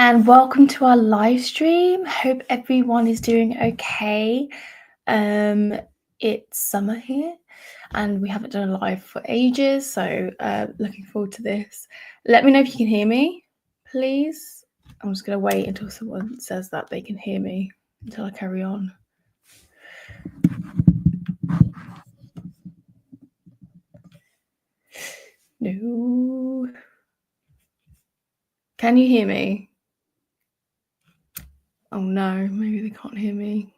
and welcome to our live stream. Hope everyone is doing okay. It's summer here and we haven't done a live for ages, so looking forward to this. Let me know if you can hear me, please. I'm just going to wait until someone says that they can hear me until I carry on. No. Can you hear me? Oh no, maybe they can't hear me.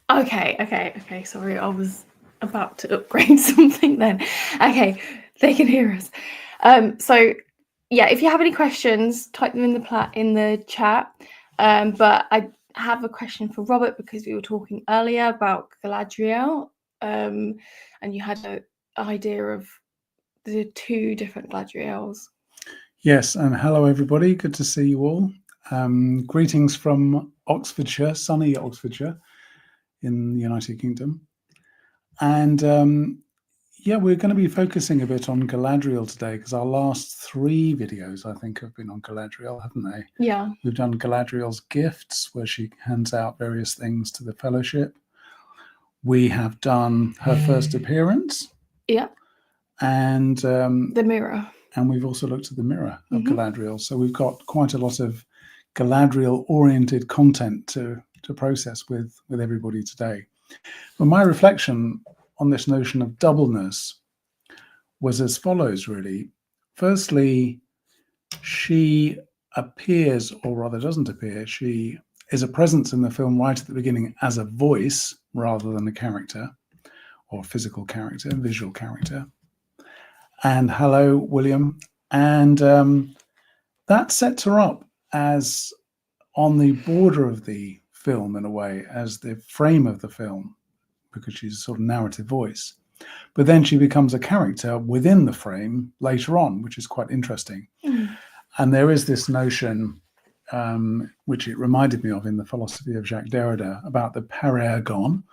Okay. Sorry, I was about to upgrade something then. Okay, they can hear us. So yeah, if you have any questions, type them in the chat. But I have a question for Robert because we were talking earlier about Galadriel, and you had an idea of the two different Galadriels. Yes, and hello everybody. Good to see you all. Greetings from Oxfordshire, sunny Oxfordshire in the United Kingdom. And yeah, we're going to be focusing a bit on Galadriel today because our last 3 videos, I think, have been on Galadriel, haven't they? Yeah. We've done Galadriel's gifts, where she hands out various things to the Fellowship. We have done her first appearance. Yeah. And the mirror. And we've also looked at the mirror of Galadriel. So we've got quite a lot of Galadriel-oriented content to process with everybody today. But my reflection on this notion of doubleness was as follows, really. Firstly, she appears, or rather doesn't appear, she is a presence in the film right at the beginning as a voice rather than a character, or physical character, visual character. And hello, William. And that sets her up as on the border of the film, in a way, as the frame of the film, because she's a sort of narrative voice. But then she becomes a character within the frame later on, which is quite interesting. And there is this notion, which it reminded me of in the philosophy of Jacques Derrida, about the peterjackson,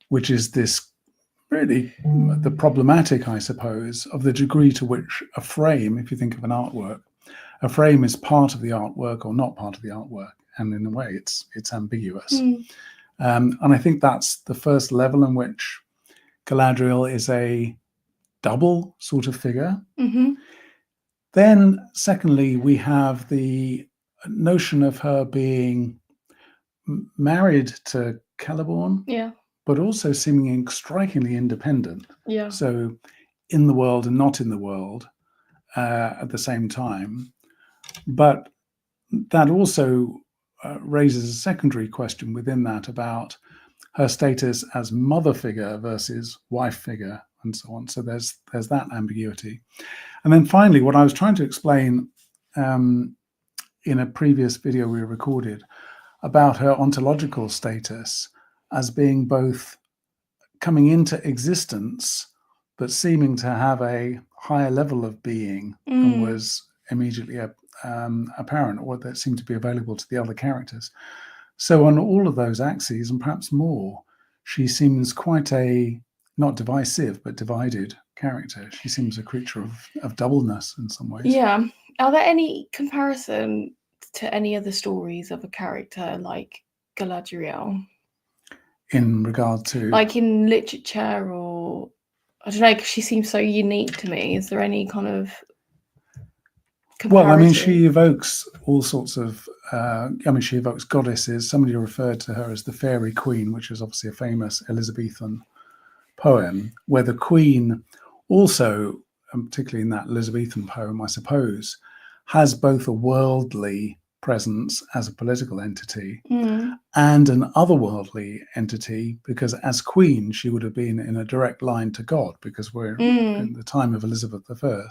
which is this really the problematic, I suppose, of the degree to which a frame, if you think of an artwork, a frame is part of the artwork or not part of the artwork, and in a way it's ambiguous. And I think that's the first level in which Galadriel is a double sort of figure. Then secondly, we have the notion of her being married to Celeborn, but also seeming strikingly independent. So in the world and not in the world at the same time. But that also raises a secondary question within that about her status as mother figure versus wife figure and so on. So there's that ambiguity. And then finally, what I was trying to explain in a previous video we recorded about her ontological status as being both coming into existence, but seeming to have a higher level of being than was immediately apparent, or that seemed to be available to the other characters. So on all of those axes, and perhaps more, she seems quite a, not divisive, but divided character. She seems a creature of doubleness in some ways. Yeah. Are there any comparison to any other stories of a character like Galadriel? In regard to? Like in literature, or I don't know, because she seems so unique to me. Is there any kind of comparison? Well, I mean, she evokes all sorts of, she evokes goddesses. Somebody referred to her as the Fairy Queen, which is obviously a famous Elizabethan poem, where the Queen also, and particularly in that Elizabethan poem, I suppose, has both a worldly presence as a political entity and an otherworldly entity, because as Queen, she would have been in a direct line to God, because we're in the time of Elizabeth I.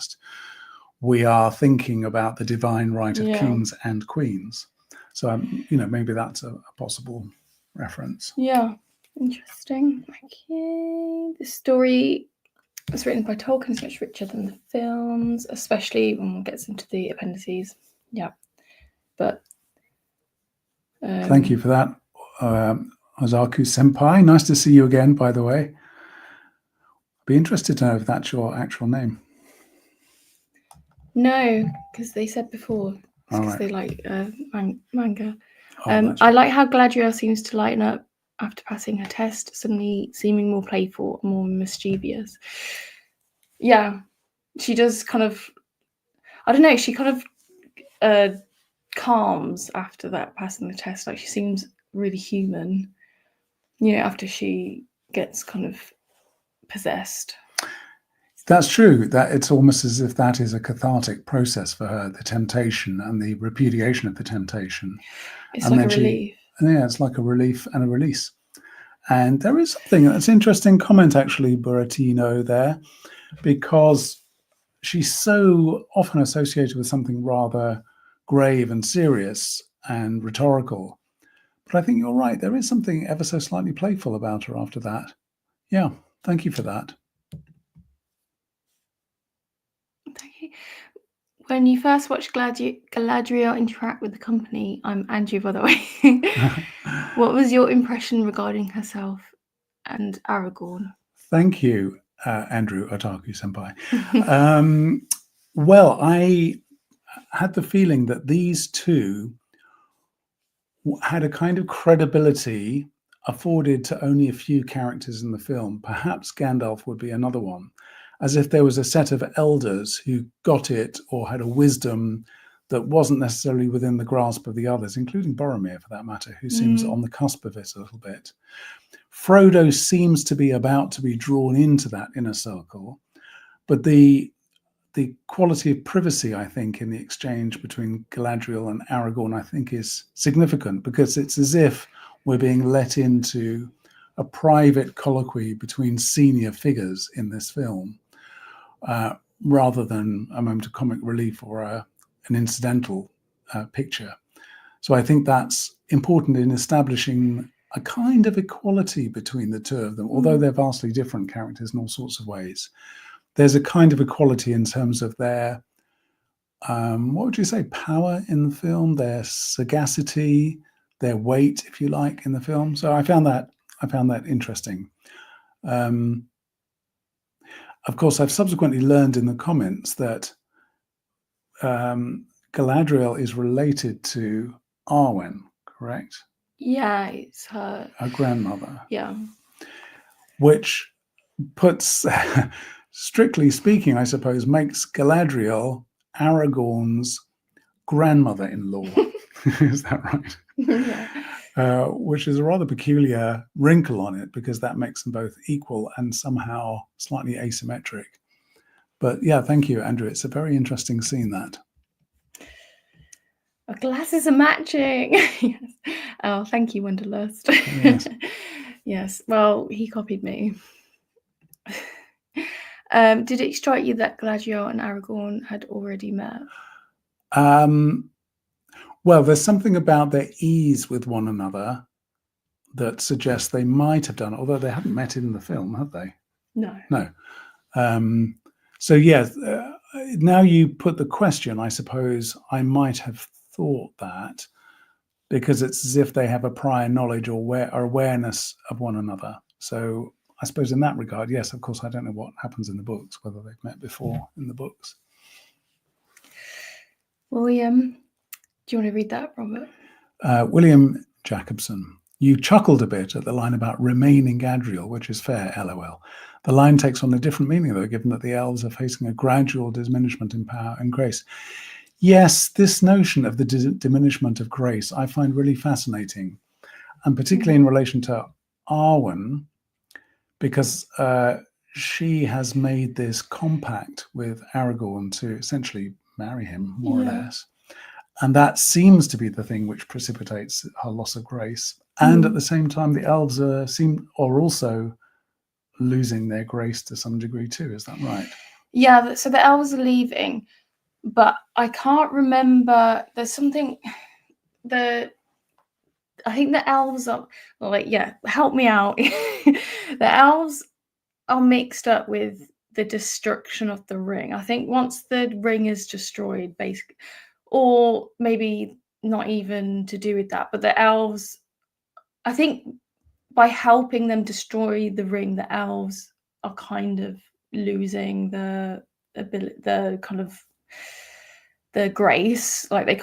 We are thinking about the divine right of kings and queens. So, maybe that's a possible reference. Yeah, interesting. Okay, the story was written by Tolkien, is much richer than the films, especially when one gets into the appendices. Yeah, but thank you for that, Ozaku Senpai. Nice to see you again, by the way. Be interested to know if that's your actual name. No, because they said before, because right. they like manga. Oh, I like how Galadriel seems to lighten up after passing her test, suddenly seeming more playful, more mischievous. Yeah, she does kind of, I don't know, she kind of calms after that passing the test. Like she seems really human, you know, after she gets kind of possessed. That's true. That it's almost as if that is a cathartic process for her, the temptation and the repudiation of the temptation. It's and like a then relief. Yeah, it's like a relief and a release. And there is something that's interesting comment, actually, Buratino, there, because she's so often associated with something rather grave and serious and rhetorical. But I think you're right. There is something ever so slightly playful about her after that. Yeah, thank you for that. When you first watched Galadriel interact with the company, I'm Andrew, by the way. What was your impression regarding herself and Aragorn? Thank you, Andrew Otaku Senpai. Well, I had the feeling that these two had a kind of credibility afforded to only a few characters in the film. Perhaps Gandalf would be another one, as if there was a set of elders who got it or had a wisdom that wasn't necessarily within the grasp of the others, including Boromir, for that matter, who seems on the cusp of it a little bit. Frodo seems to be about to be drawn into that inner circle, but the quality of privacy, I think, in the exchange between Galadriel and Aragorn, I think, is significant, because it's as if we're being let into a private colloquy between senior figures in this film, rather than a moment of comic relief or an incidental picture. So I think that's important in establishing a kind of equality between the two of them, although they're vastly different characters in all sorts of ways. There's a kind of equality in terms of their, what would you say, power in the film, their sagacity, their weight, if you like, in the film. So I found that interesting. Of course, I've subsequently learned in the comments that Galadriel is related to Arwen, correct? Yeah, it's her grandmother. Yeah. Which puts, strictly speaking, I suppose, makes Galadriel Aragorn's grandmother-in-law. Is that right? Yeah. Which is a rather peculiar wrinkle on it, because that makes them both equal and somehow slightly asymmetric. But yeah, thank you, Andrew. It's a very interesting scene, that. Our glasses are matching. Yes. Oh, thank you, Wanderlust. Yes. Yes. Well, he copied me. Did it strike you that Galadriel and Aragorn had already met? Well, there's something about their ease with one another that suggests they might have done it, although they haven't met in the film, have they? No. No. So, yes, now you put the question, I suppose I might have thought that, because it's as if they have a prior knowledge or awareness of one another. So I suppose in that regard, yes, of course, I don't know what happens in the books, whether they've met before in the books. William, do you want to read that, Robert? William Jacobson. You chuckled a bit at the line about remaining Galadriel, which is fair, LOL. The line takes on a different meaning, though, given that the elves are facing a gradual diminishment in power and grace. Yes, this notion of the diminishment of grace I find really fascinating, and particularly in relation to Arwen, because she has made this compact with Aragorn to essentially marry him, more or less. And that seems to be the thing which precipitates her loss of grace. And at the same time, the elves are also losing their grace to some degree too. Is that right? Yeah, so the elves are leaving, but I can't remember. There's something. I think the elves are like, yeah, help me out. The elves are mixed up with the destruction of the ring. I think once the ring is destroyed, basically, or maybe not even to do with that, but the elves, I think by helping them destroy the ring, the elves are kind of losing the ability, the kind of the grace, like they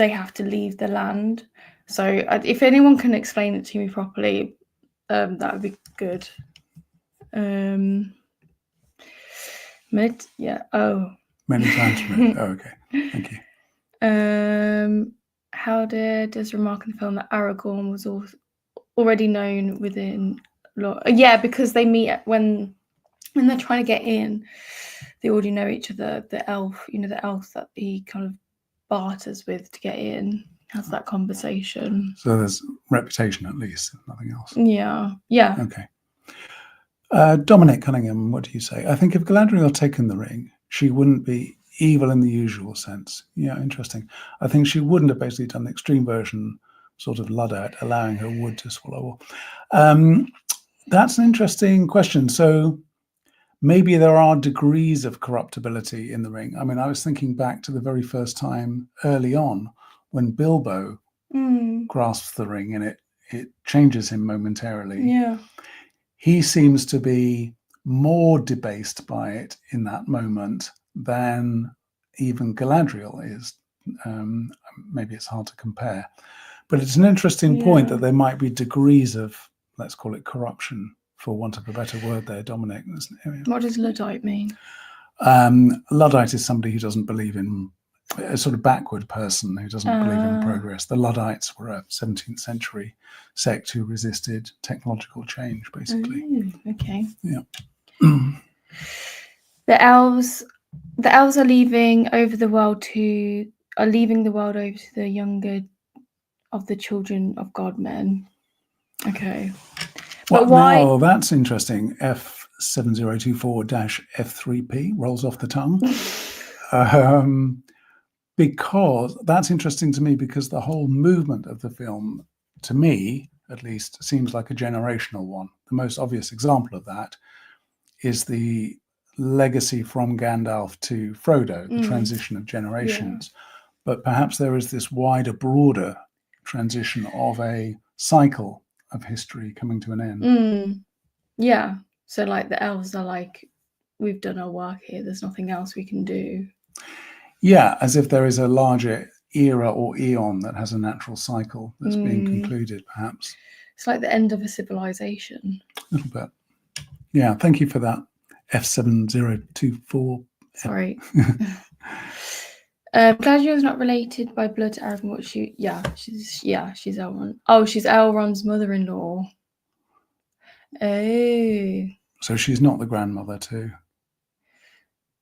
have to leave the land. So if anyone can explain it to me properly, that would be good. Many times from it. Oh, okay. Thank you. How does remark in the film that Aragorn was already known within yeah, because they meet when they're trying to get in, they already know each other. The elf, the elf that he kind of barters with to get in, has that conversation. So there's reputation at least, nothing else. Yeah. Okay. Dominic Cunningham, what do you say? I think if Galadriel had taken the ring, she wouldn't be evil in the usual sense. Yeah, interesting. I think she wouldn't have basically done the extreme version, sort of Luddite, allowing her wood to swallow. That's an interesting question. So maybe there are degrees of corruptibility in the ring. I mean, I was thinking back to the very first time early on when Bilbo grasps the ring and it changes him momentarily. Yeah. He seems to be more debased by it in that moment than even Galadriel is. Maybe it's hard to compare, but it's an interesting point that there might be degrees of, let's call it corruption, for want of a better word there, Dominic. What does Luddite mean? Luddite is somebody who doesn't believe in, a sort of backward person who doesn't believe in progress. The Luddites were a 17th century sect who resisted technological change, basically. Okay. Yeah. The elves are leaving the world over to the younger of the children of God men. Okay. But why? Now, that's interesting. F7024-F3P rolls off the tongue. Because that's interesting to me, because the whole movement of the film, to me at least, seems like a generational one. The most obvious example of that is the legacy from Gandalf to Frodo, the transition of generations. Yeah. But perhaps there is this wider, broader transition of a cycle of history coming to an end. Yeah. So like the elves are like, we've done our work here, there's nothing else we can do. Yeah, as if there is a larger era or eon that has a natural cycle that's being concluded, perhaps. It's like the end of a civilization. A little bit. Yeah, thank you for that. F7024. Sorry. Galadriel's not related by blood to Aragorn. She's Elrond. Oh, she's Elrond's mother-in-law. Oh. So she's not the grandmother too.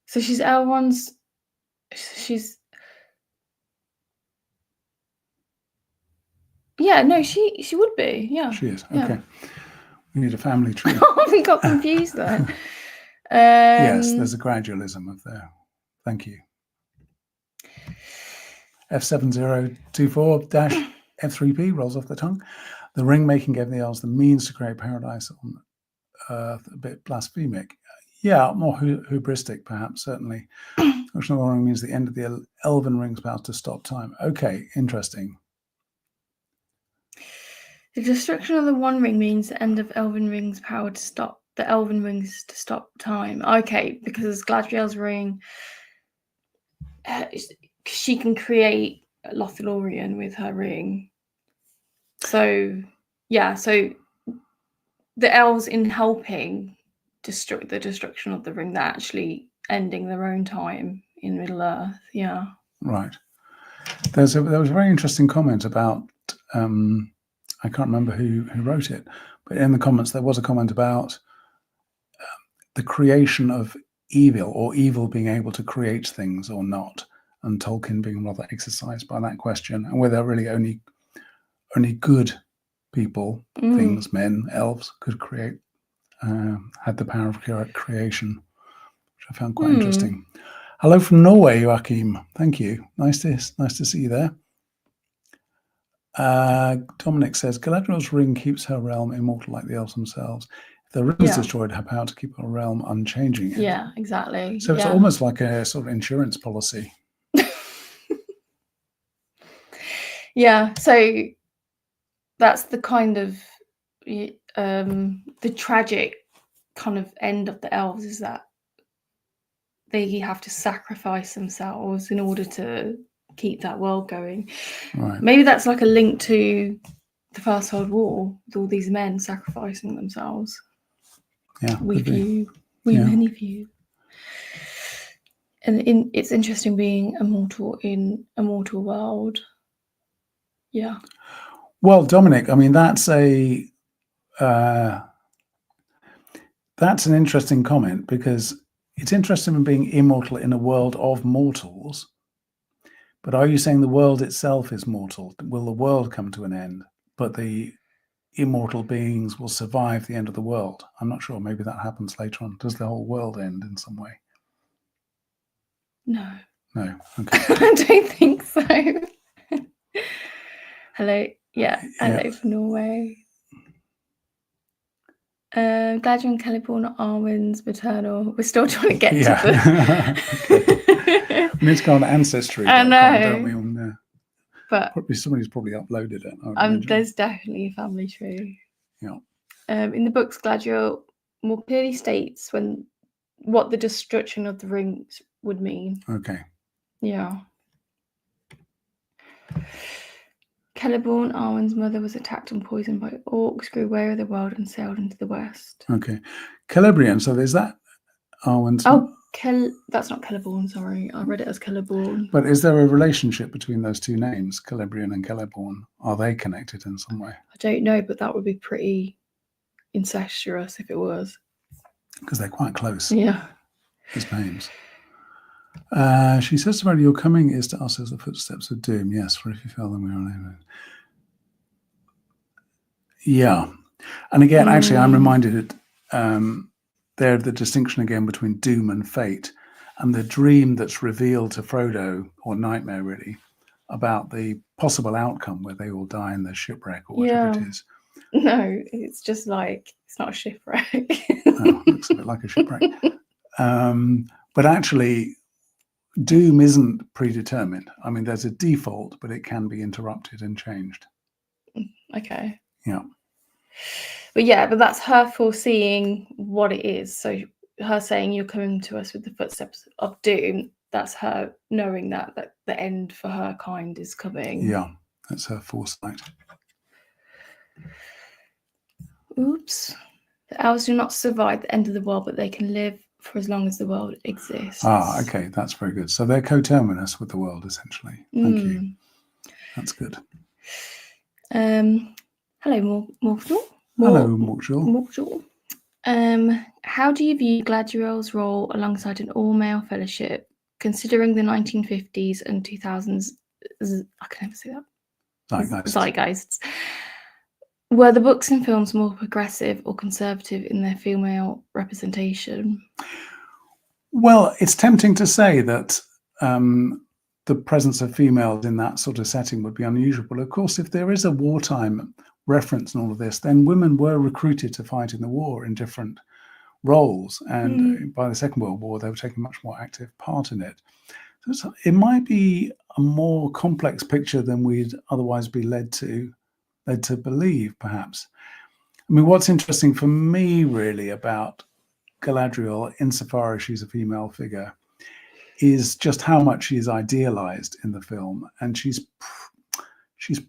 So she's Elrond's. Yeah, no, she would be. Yeah, she is. Okay, we need a family tree. We got confused there. Yes, there's a gradualism of there. Thank you. F7024-F3P rolls off the tongue. The ring making gave the elves the means to create paradise on Earth. A bit blasphemic. Yeah, more hubristic, perhaps, certainly. Destruction of the One Ring means the end of the Elven Ring's power to stop time. Okay, interesting. The destruction of the One Ring means the end of Elven Ring's power to stop the Elven Rings to stop time. Okay, because Galadriel's ring, she can create Lothlorien with her ring. So, yeah, so the elves, in helping the destruction of the ring, they're actually ending their own time in Middle Earth. Yeah. Right. There was a very interesting comment about, I can't remember who wrote it, but in the comments there was a comment about the creation of evil, or evil being able to create things or not, and Tolkien being rather exercised by that question, and whether really only good people, things, men, elves, could create, had the power of creation, which I found quite interesting. Hello from Norway, Joachim. Thank you. Nice to see you there. Dominic says Galadriel's ring keeps her realm immortal like the elves themselves. If the ring is destroyed, her power to keep her realm unchanging. Yeah, exactly. So it's almost like a sort of insurance policy. Yeah, so that's the kind of the tragic kind of end of the elves, is that they have to sacrifice themselves in order to keep that world going. Right. Maybe that's like a link to the First World War, with all these men sacrificing themselves. Yeah. We view, Yeah. many view. And it's interesting being immortal in a mortal world. Yeah. Well, Dominic, I mean, that's an interesting comment, because it's interesting in being immortal in a world of mortals. But are you saying the world itself is mortal? Will the world come to an end, but the immortal beings will survive the end of the world? I'm not sure. Maybe that happens later on. Does the whole world end in some way? No. No. Okay. I don't think so. Hello. Yeah. Hello from Norway. Galadriel and Celeborn, Arwen's maternal. We're still trying to get to the. We need to go on Ancestry. I know. Don't we? On, but somebody's probably uploaded it. There's definitely a family tree. Yeah. In the books, Galadriel more clearly states what the destruction of the rings would mean. Okay. Yeah. Celeborn, Arwen's mother, was attacked and poisoned by orcs, grew weary of the world, and sailed into the west. Okay. Celebrian, so there's that Arwen's... Oh, that's not Celeborn, sorry. I read it as Celeborn. But is there a relationship between those two names, Celebrian and Celeborn? Are they connected in some way? I don't know, but that would be pretty incestuous if it was. Because they're quite close. Yeah. As names. She says to Frodo, your coming is to us as the footsteps of doom. Yes, for if you fail them, we are unable. Yeah. And again, actually, I'm reminded there the distinction again between doom and fate, and the dream that's revealed to Frodo, or nightmare really, about the possible outcome where they all die in the shipwreck or whatever it is. No, it's just like, it's not a shipwreck. Oh, looks a bit like a shipwreck. But actually, doom isn't predetermined. I mean, there's a default, but it can be interrupted and changed. Okay. Yeah. But that's her foreseeing what it is. So her saying, you're coming to us with the footsteps of doom, that's her knowing that the end for her kind is coming. Yeah, that's her foresight. Oops. The elves do not survive the end of the world, but they can live for as long as the world exists. Ah, okay, that's very good. So they're coterminous with the world, essentially. Thank you. That's good. Hello, Mortal. Hello, Mortal. How do you view Galadriel's role alongside an all-male fellowship, considering the 1950s and 2000s? I can never say that. Zeitgeists. Were the books and films more progressive or conservative in their female representation? Well, it's tempting to say that the presence of females in that sort of setting would be unusual. But of course, if there is a wartime reference in all of this, then women were recruited to fight in the war in different roles. And by the Second World War, they were taking a much more active part in it. So it might be a more complex picture than we'd otherwise be led to believe, perhaps. I mean, what's interesting for me really about Galadriel, insofar as she's a female figure, is just how much she is idealized in the film. And she's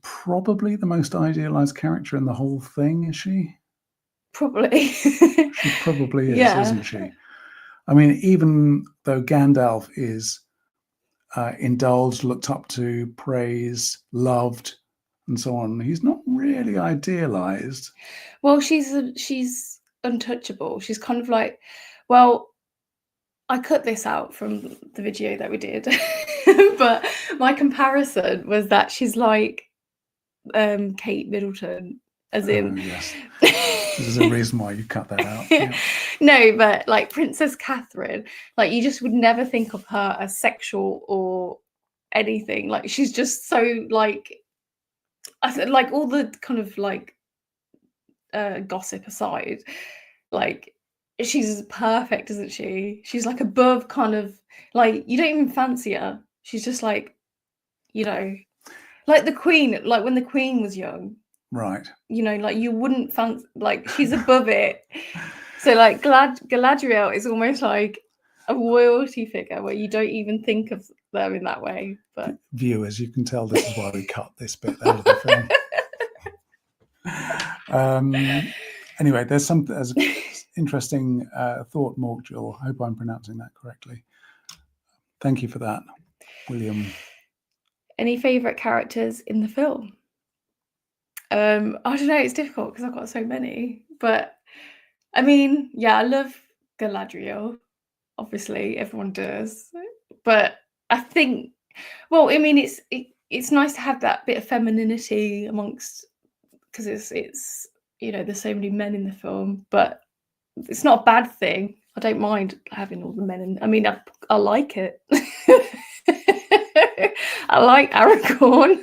probably the most idealized character in the whole thing, is she? Probably. She probably is, isn't she? I mean, even though Gandalf is indulged, looked up to, praised, loved, and so on, he's not really idealized. Well, she's untouchable. She's kind of like, well, I cut this out from the video that we did, but my comparison was that she's like Kate Middleton, as in. Yes. There's a reason why you cut that out. Yeah. No, but like Princess Catherine, like you just would never think of her as sexual or anything. Like she's just so like, I said, like all the kind of like gossip aside, like she's perfect, isn't she? She's like above kind of like, you don't even fancy her. She's just like, you know. Like the Queen, like when the Queen was young. Right. You know, like you wouldn't fancy, like she's above it. So like Galadriel is almost like a royalty figure where you don't even think of them in that way. But viewers, you can tell this is why we cut this bit out of the film. Anyway, there's an interesting thought, Morgul. I hope I'm pronouncing that correctly. Thank you for that, William. Any favourite characters in the film? I don't know, it's difficult because I've got so many. But I mean, yeah, I love Galadriel. Obviously, everyone does. But I think, well, I mean, it's nice to have that bit of femininity amongst, because it's you know, there's so many men in the film, but it's not a bad thing. I don't mind having all the men in. I mean, I like it. I like Aragorn.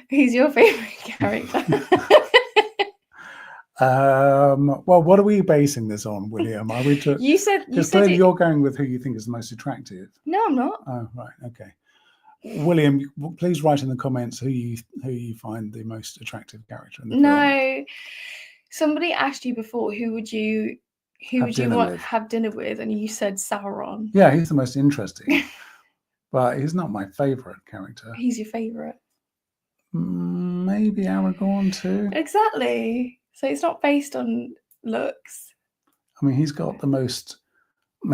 Who's your favorite character? Well, what are we basing this on, William? Are we you said you're going with who you think is the most attractive. No, I'm not. Oh, right, okay. William, please write in the comments who you find the most attractive character in the film. No, somebody asked you before who would you want to have dinner with, and you said Sauron. Yeah, he's the most interesting, but he's not my favorite character. He's your favorite? Maybe Aragorn too. Exactly. So it's not based on looks. I mean, he's got the most.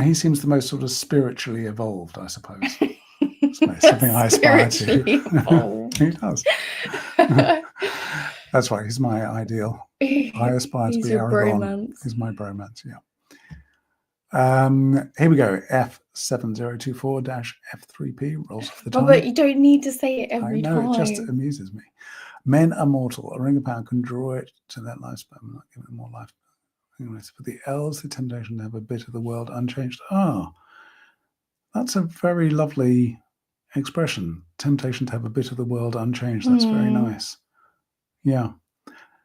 He seems the most sort of spiritually evolved, I suppose. Something I aspire to. He does. That's right. He's my ideal. I aspire to be Aragorn. Bromance. He's my bromance. Yeah. Here we go. F7024-F3P rolls off the tongue. But you don't need to say it every time. I know, it just amuses me. Men are mortal. A ring of power can draw it to that lifespan, not give it more life. Anyways, for the elves, the temptation to have a bit of the world unchanged. That's a very lovely expression. Temptation to have a bit of the world unchanged. That's very nice. Yeah.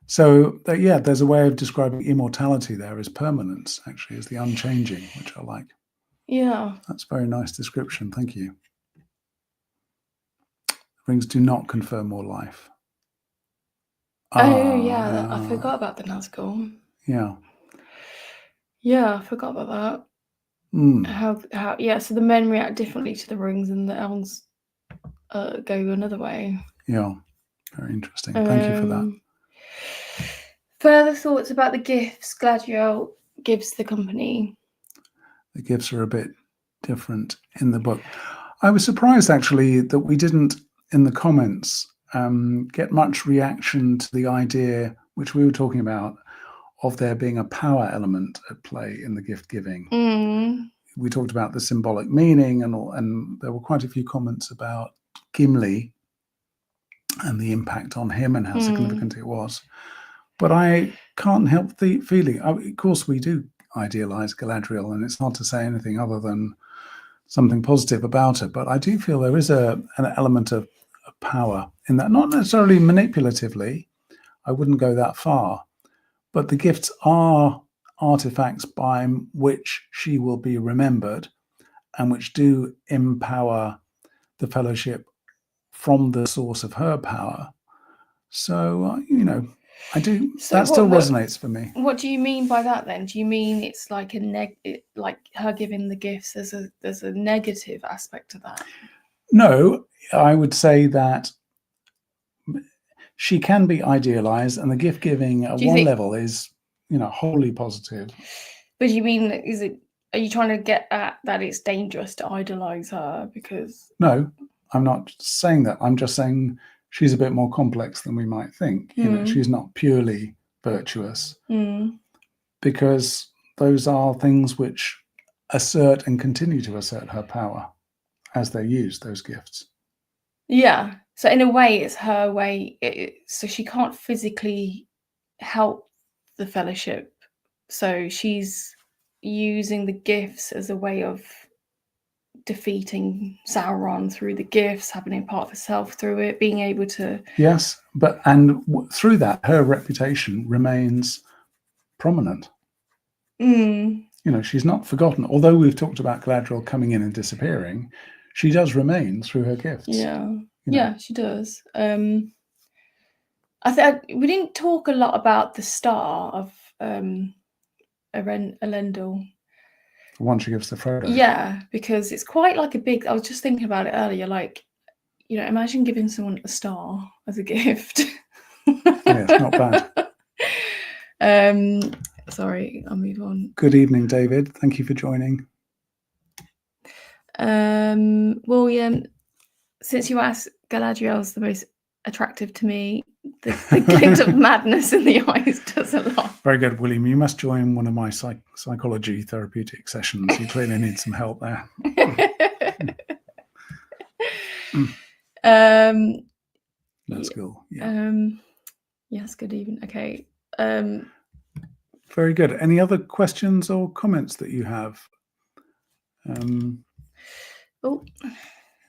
So, yeah, there's a way of describing immortality there as permanence, actually, as the unchanging, which I like. Yeah. That's a very nice description. Thank you. Rings do not confer more life. Oh, yeah. I forgot about the Nazgul. Yeah. Yeah, I forgot about that. How yeah, so the men react differently to the rings and the elves go another way. Yeah. Very interesting. Thank you for that. Further thoughts about the gifts Galadriel gives the company? The gifts are a bit different in the book. I was surprised, actually, that we didn't, in the comments, get much reaction to the idea, which we were talking about, of there being a power element at play in the gift giving. We talked about the symbolic meaning and there were quite a few comments about Gimli and the impact on him and how significant it was. But I can't help the feeling, of course we do idealize Galadriel, and it's hard to say anything other than something positive about her, but I do feel there is an element of power in that, not necessarily manipulatively, I wouldn't go that far, but the gifts are artifacts by which she will be remembered and which do empower the fellowship from the source of her power. So, I do. So that still resonates for me. What do you mean by that then? Do you mean it's like like her giving the gifts, there's a negative aspect to that? No, I would say that she can be idealized, and the gift giving at one level is, wholly positive. But you mean, are you trying to get at that it's dangerous to idolize her because? No, I'm not saying that. I'm just saying she's a bit more complex than we might think. She's not purely virtuous, because those are things which assert and continue to assert her power as they use those gifts. Yeah. So in a way, it's her way. So she can't physically help the fellowship. So she's using the gifts as a way of defeating Sauron through the gifts, having a part of herself through it, being able to. Yes, and through that, her reputation remains prominent. She's not forgotten. Although we've talked about Galadriel coming in and disappearing, she does remain through her gifts. Yeah. Yeah, she does. I think we didn't talk a lot about the star of Elendil. The one she gives to Frodo. Yeah, because it's quite like a big. I was just thinking about it earlier. Like, imagine giving someone a star as a gift. Yeah, it's not bad. Sorry, I'll move on. Good evening, David. Thank you for joining. William, since you asked, Galadriel's the most attractive to me. The glint of madness in the eyes does a lot. Very good, William. You must join one of my psychology therapeutic sessions. You clearly need some help there. That's cool. Yeah. Yes, good evening. Okay. Very good. Any other questions or comments that you have? Oh, here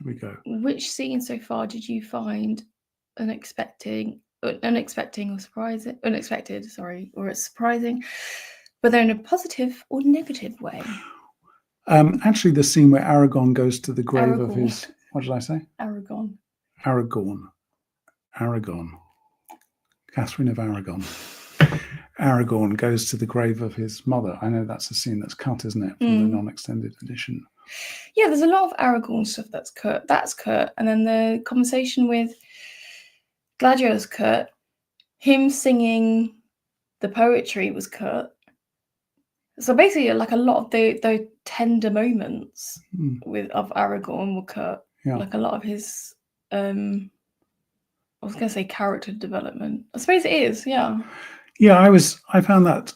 we go. Which scene so far did you find unexpected or it's surprising, whether in a positive or negative way? Actually, the scene where Aragorn goes to the grave of his... What did I say? Aragorn. Catherine of Aragon. Aragorn goes to the grave of his mother. I know that's a scene that's cut, isn't it, from the non-extended edition? Yeah, there's a lot of Aragorn stuff that's cut. And then the conversation with Galadriel's cut. Him singing the poetry was cut. So basically, like a lot of the tender moments of Aragorn were cut. Yeah. Like a lot of his, I was going to say character development. I suppose it is, yeah. Yeah, I found that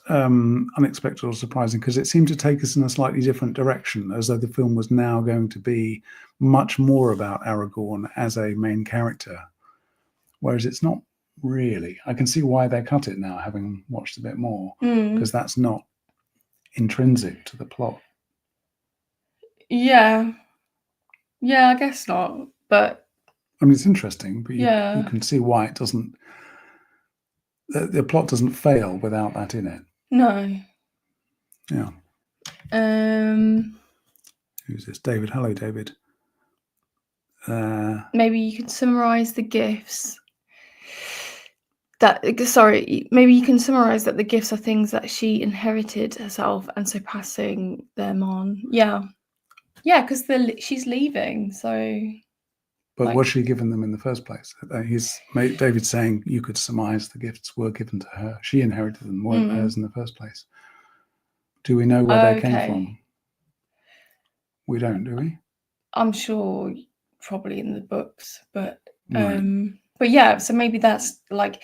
unexpected or surprising because it seemed to take us in a slightly different direction, as though the film was now going to be much more about Aragorn as a main character, whereas it's not really. I can see why they cut it now, having watched a bit more, because that's not intrinsic to the plot. Yeah, I guess not, but I mean, it's interesting, but you can see why it doesn't. The plot doesn't fail without that in it. No. Yeah. Who's this? David. Hello, David. Maybe you can summarize the gifts. Maybe you can summarize that the gifts are things that she inherited herself, and so passing them on. Yeah, because she's leaving. So. But was she given them in the first place? David's saying you could surmise the gifts were given to her. She inherited them, weren't hers in the first place. Do we know where they came from? We don't, do we? I'm sure probably in the books, but right. But yeah, so maybe that's like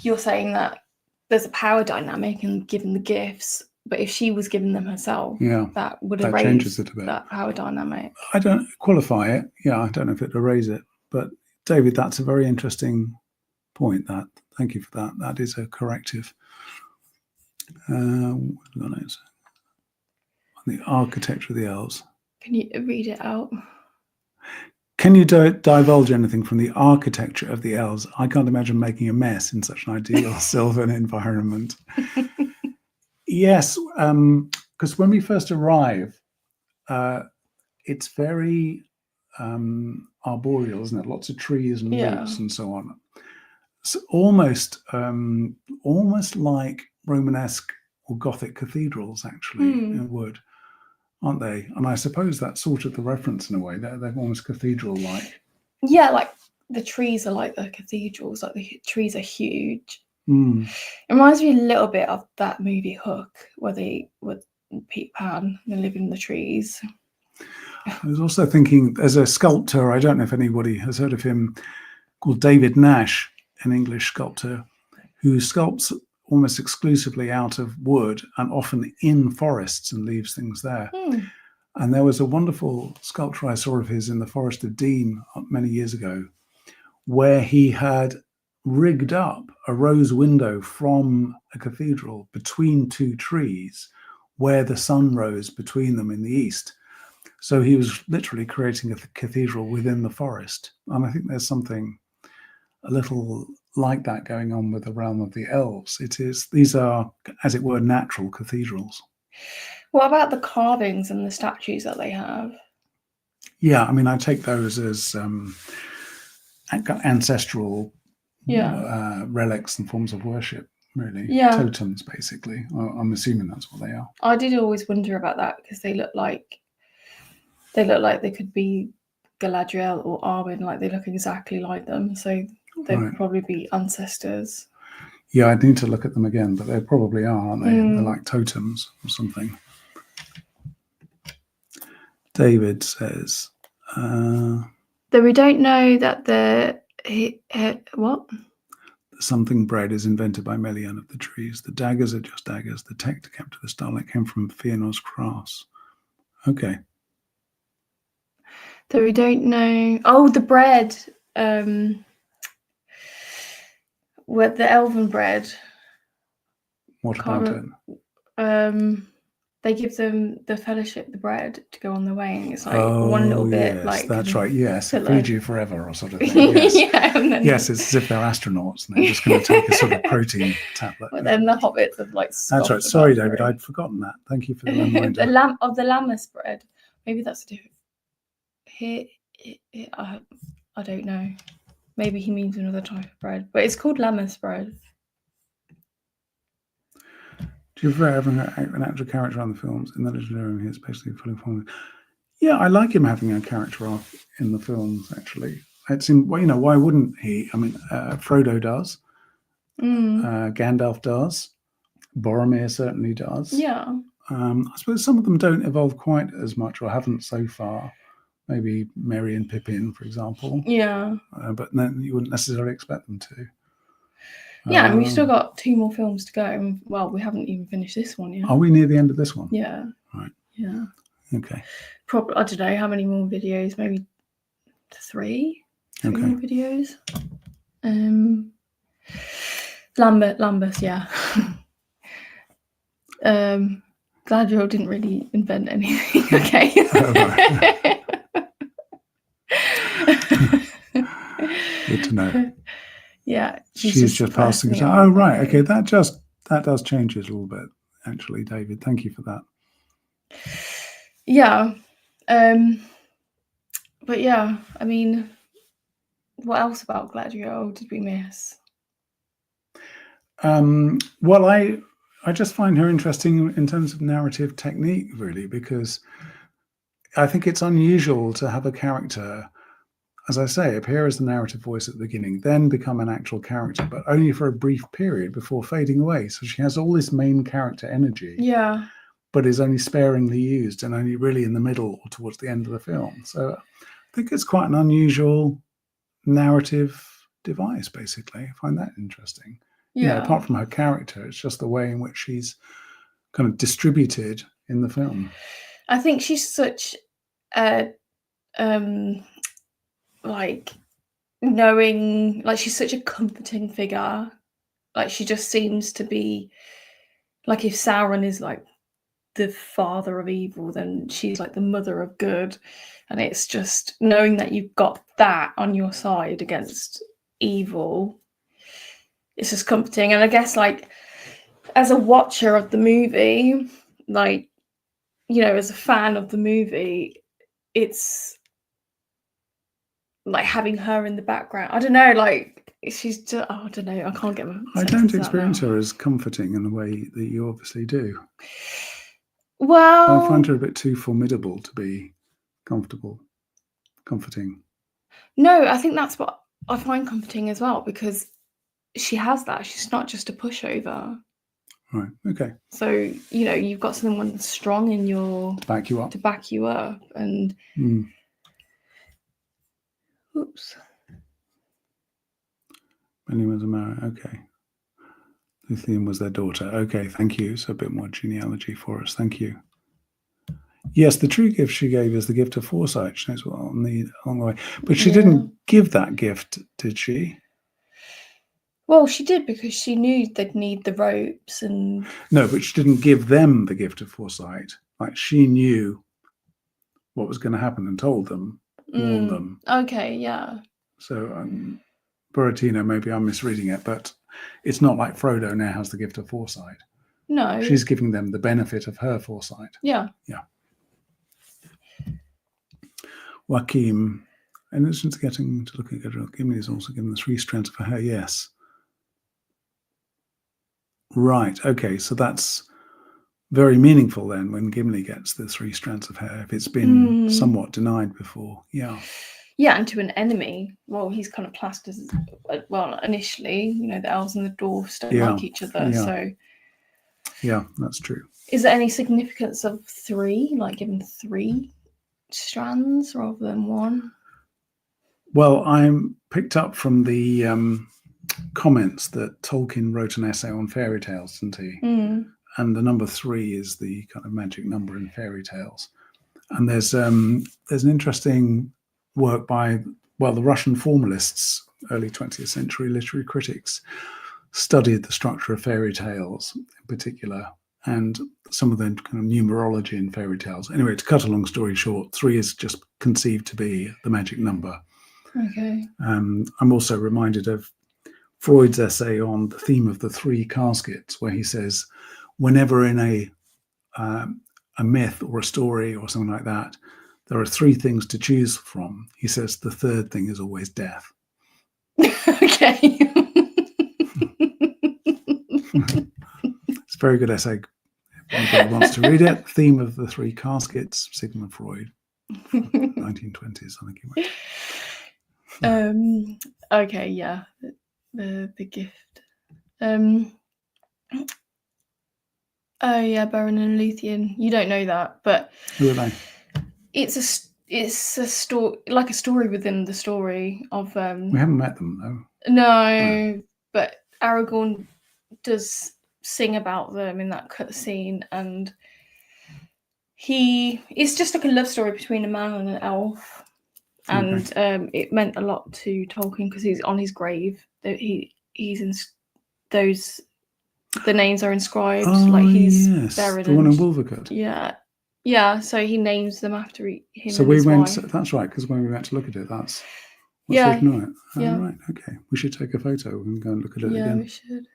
you're saying that there's a power dynamic in giving the gifts. But if she was given them herself, that would erase changes it a bit. That power dynamic. I don't qualify it. Yeah, I don't know if it erases it. But David, that's a very interesting point. Thank you for that. That is a corrective. The architecture of the elves. Can you read it out? Can you divulge anything from the architecture of the elves? I can't imagine making a mess in such an ideal sylvan environment. Yes, because when we first arrive, it's very arboreal, isn't it? Lots of trees and roots and so on. It's almost like Romanesque or Gothic cathedrals, actually, in wood, aren't they? And I suppose that's sort of the reference in a way. They're almost cathedral-like. Yeah, like the trees are like the cathedrals. Like the trees are huge. It reminds me a little bit of that movie Hook, where with Peter Pan, they live in the trees. I was also thinking, there's a sculptor, I don't know if anybody has heard of him, called David Nash, an English sculptor, who sculpts almost exclusively out of wood and often in forests and leaves things there. And there was a wonderful sculpture I saw of his in the Forest of Dean many years ago, where he had rigged up a rose window from a cathedral between two trees where the sun rose between them in the east. So he was literally creating a cathedral within the forest. And I think there's something a little like that going on with the realm of the elves. These are, as it were, natural cathedrals. What about the carvings and the statues that they have? Yeah, I mean, I take those as ancestral Yeah. relics and forms of worship, really. Yeah. Totems, basically. I'm assuming that's what they are. I did always wonder about that because they look like they could be Galadriel or Arwen, like they look exactly like them. So they'd Right. probably be ancestors. Yeah, I'd need to look at them again, but they probably are, aren't they? Mm. They're like totems or something. David says, Though we don't know that what? Something bread is invented by Melian of the trees. The daggers are just daggers. The tech to capture the starlight came from Fëanor's cross. Okay. Though we don't know. Oh, the bread. With the elven bread. What about it? They give them the fellowship the bread to go on the way, and it's like one little bit. Yes, like that's right. Yes, feed like, you forever or sort of thing. Yes, then, yes, it's as if they're astronauts and they're just going to take a sort of protein tablet. But then the hobbits have like. That's right. Sorry, David, I'd forgotten that. Thank you for the reminder. The lammas bread. Maybe that's a different. Here, I don't know. Maybe he means another type of bread, but it's called lammas bread. Do you prefer having an actual character on the films? In the legendary, he's basically fully formed. Yeah, I like him having a character arc in the films, actually. It seemed, well, why wouldn't he? I mean, Frodo does. Gandalf does. Boromir certainly does. Yeah. I suppose some of them don't evolve quite as much, or haven't so far. Maybe Merry and Pippin, for example. Yeah. But then you wouldn't necessarily expect them to. Yeah, and we've still got 2 more films to go. And, well, we haven't even finished this one yet. Are we near the end of this one? Yeah. Right. Yeah. Okay. Probably, I don't know how many more videos. Maybe 3 more videos. Lambus, yeah. Galadriel didn't really invent anything. Okay. Good to know. Yeah, she's just passing it. Oh, right. Okay, that does change it a little bit, actually, David. Thank you for that. Yeah, but yeah, I mean, what else about Galadriel did we miss? Well, I just find her interesting in terms of narrative technique, really, because I think it's unusual to have a character, as I say, appear as the narrative voice at the beginning, then become an actual character, but only for a brief period before fading away. So she has all this main character energy, yeah, but is only sparingly used and only really in the middle or towards the end of the film. So I think it's quite an unusual narrative device, basically. I find that interesting. Yeah. Apart from her character, it's just the way in which she's kind of distributed in the film. I think she's such a she's such a comforting figure. Like, she just seems to be like, if Sauron is like the father of evil, then she's like the mother of good. And it's just knowing that you've got that on your side against evil, it's just comforting. And I guess, like, as a watcher of the movie, like, as a fan of the movie, it's like having her in the background. I don't know, like, she's just, I don't know, I can't get my I don't experience her as comforting in the way that you obviously do. Well, I find her a bit too formidable to be comforting. No, I think that's what I find comforting as well, because she has that. She's not just a pushover. Right. Okay. So, you've got someone strong in your to back you up, and oops. Benny was a married. Okay. Luthien was their daughter. Okay, thank you. So a bit more genealogy for us. Thank you. Yes, the true gift she gave is the gift of foresight. She knows what I'll need along the way. But she didn't give that gift, did she? Well, she did, because she knew they'd need the ropes and... No, but she didn't give them the gift of foresight. Like, she knew what was going to happen and told them, warned them. Okay, yeah. So, Buratino, maybe I'm misreading it, but it's not like Frodo now has the gift of foresight. No. She's giving them the benefit of her foresight. Yeah. Yeah. Joaquim, in addition to getting to look at Galadriel, Gimli is also given the 3 strands of her hair. Yes. Right. Okay. So that's very meaningful then when Gimli gets the 3 strands of hair, if it's been somewhat denied before. Yeah. Yeah, and to an enemy. Well, he's kind of classed as, well, initially, you know, the elves and the dwarfs don't like each other. Yeah. So. Yeah, that's true. Is there any significance of 3, like given 3 strands rather than 1? Well, I'm picked up from the comments that Tolkien wrote an essay on fairy tales, didn't he? And the number 3 is the kind of magic number in fairy tales. And there's an interesting work by, well, the Russian formalists, early 20th century literary critics, studied the structure of fairy tales in particular, and some of the kind of numerology in fairy tales. Anyway, to cut a long story short, 3 is just conceived to be the magic number. Okay. I'm also reminded of Freud's essay on the theme of the 3 caskets, where he says, whenever in a myth or a story or something like that, there are 3 things to choose from. He says the 3rd thing is always death. Okay. It's a very good essay. If anybody wants to read it, theme of the 3 caskets, Sigmund Freud, 1920s, I think he went. Okay, yeah, the gift. Oh yeah, Baron and Luthien. You don't know that, but Who are they? It's a story, like a story within the story of. We haven't met them though. No, but Aragorn does sing about them in that cutscene, and it's just like a love story between a man and an elf, and it meant a lot to Tolkien because he's on his grave. He's in those. The names are inscribed, like he's buried. The one in Wolvercut. Yeah. So he names them after him. So we went. That's right, because when we went to look at it, that's what's written on it. Oh, right. Okay. We should take a photo and go and look at it again. Yeah, we should.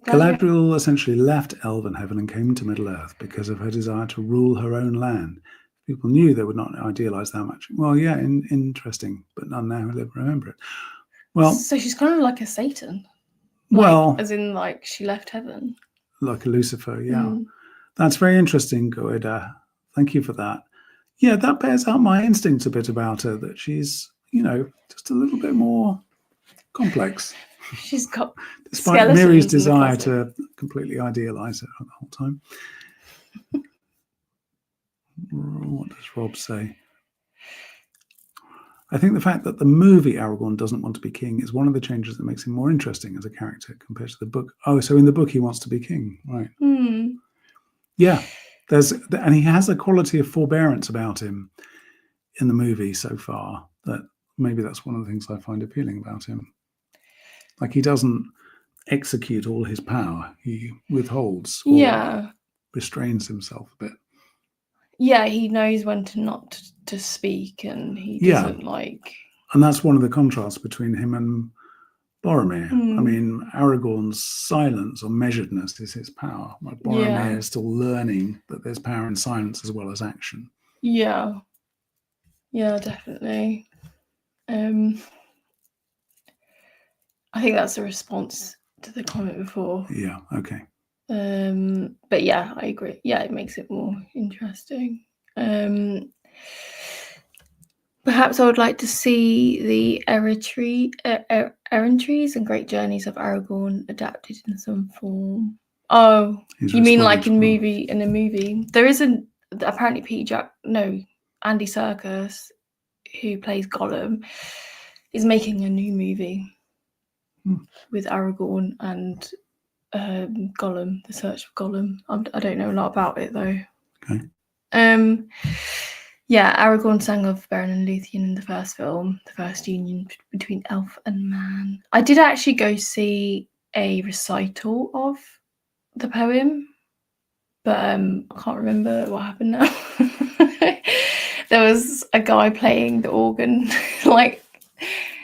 Galadriel essentially left Elven heaven and came to Middle Earth because of her desire to rule her own land. People knew they would not idealize that much. Well, yeah, interesting, but none now remember it. Well, so she's kind of like a Satan. As in, like, she left heaven. Like a Lucifer, yeah. That's very interesting, Goida. Thank you for that. Yeah, that bears out my instincts a bit about her, that she's, just a little bit more complex. She's got despite Miri's desire to completely idealize her the whole time. What does Rob say? I think the fact that the movie Aragorn doesn't want to be king is one of the changes that makes him more interesting as a character compared to the book. Oh, so in the book he wants to be king, right? Yeah, and he has a quality of forbearance about him in the movie so far that maybe that's one of the things I find appealing about him. Like, he doesn't execute all his power; he withholds, or restrains himself a bit. Yeah, he knows when to speak, and he doesn't like. And that's one of the contrasts between him and Boromir. I mean, Aragorn's silence or measuredness is his power. Like, Boromir is still learning that there's power in silence as well as action. Yeah, definitely. I think that's a response to the comment before. Yeah. Okay. But yeah, I agree. Yeah, it makes it more interesting. Perhaps I would like to see the errantries and great journeys of Aragorn adapted in some form. Oh, you mean like in a movie? There is apparently Andy Serkis, who plays Gollum, is making a new movie with Aragorn and Gollum, The Search for Gollum. I don't know a lot about it though. Okay. Aragorn sang of Beren and Luthien in the first film, the first union between elf and man. I did actually go see a recital of the poem, but I can't remember what happened now. There was a guy playing the organ, like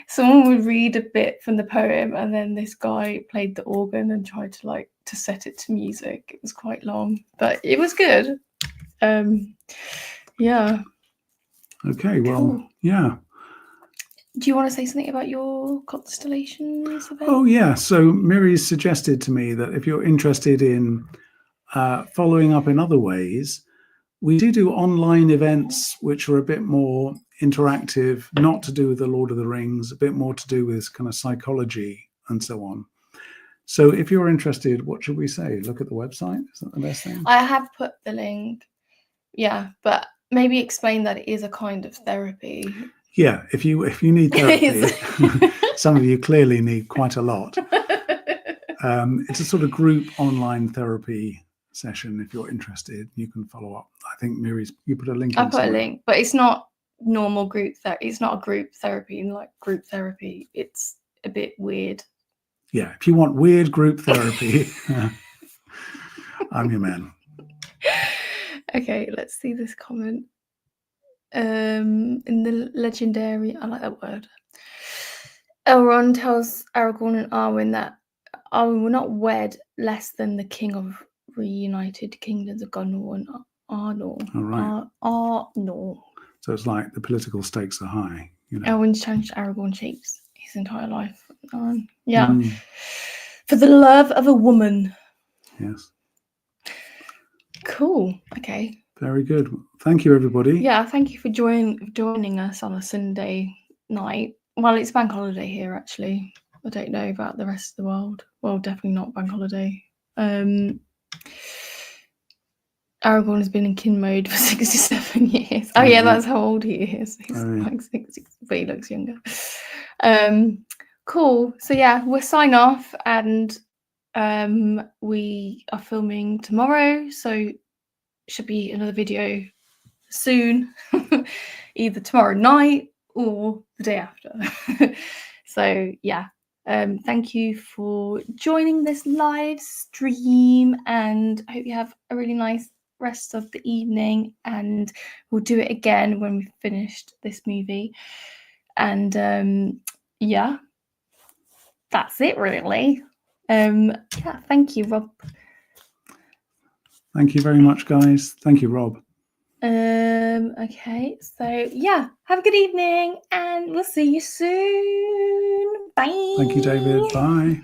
someone would read a bit from the poem, and then this guy played the organ and tried to set it to music. It was quite long, but it was good. Yeah. Okay, well, Cool. yeah. Do you want to say something about your constellations event? Oh, yeah. So Miri's suggested to me that if you're interested in following up in other ways, we do online events which are a bit more interactive, not to do with the Lord of the Rings, a bit more to do with kind of psychology and so on. So if you're interested, what should we say? Look at the website. Is that the best thing? I have put the link. Yeah, but maybe explain that it is a kind of therapy. Yeah, if you need therapy, some of you clearly need quite a lot. It's a sort of group online therapy session. If you're interested, you can follow up. I think you put a link. I put a link, but it's not normal group therapy. It's not a group therapy. Like group therapy, it's a bit weird. Yeah, if you want weird group therapy, I'm your man. Okay, let's see this comment. In the legendary, I like that word. Elrond tells Aragorn and Arwen that Arwen will not wed less than the king of reunited kingdoms of Gondor and Arnor. All right. Arnor. So it's like the political stakes are high. You know. Elwin's changed Aragorn shapes his entire life. Yeah. For the love of a woman. Yes. Cool. Okay. Very good. Thank you, everybody. Yeah, thank you for joining us on a Sunday night. Well, it's bank holiday here, actually. I don't know about the rest of the world. Well, definitely not bank holiday. Aragorn has been in kin mode for 67 years. Oh, yeah, that's how old he is. He's like 60, but he looks younger. Cool. So, yeah, we'll sign off, and we are filming tomorrow. So, should be another video soon, either tomorrow night or the day after. So yeah, thank you for joining this live stream, and I hope you have a really nice rest of the evening, and we'll do it again when we've finished this movie. And yeah, that's it really. Yeah, thank you, Rob. Thank you very much, guys. Thank you, Rob. Okay, so yeah, have a good evening, and we'll see you soon. Bye. Thank you, David. Bye.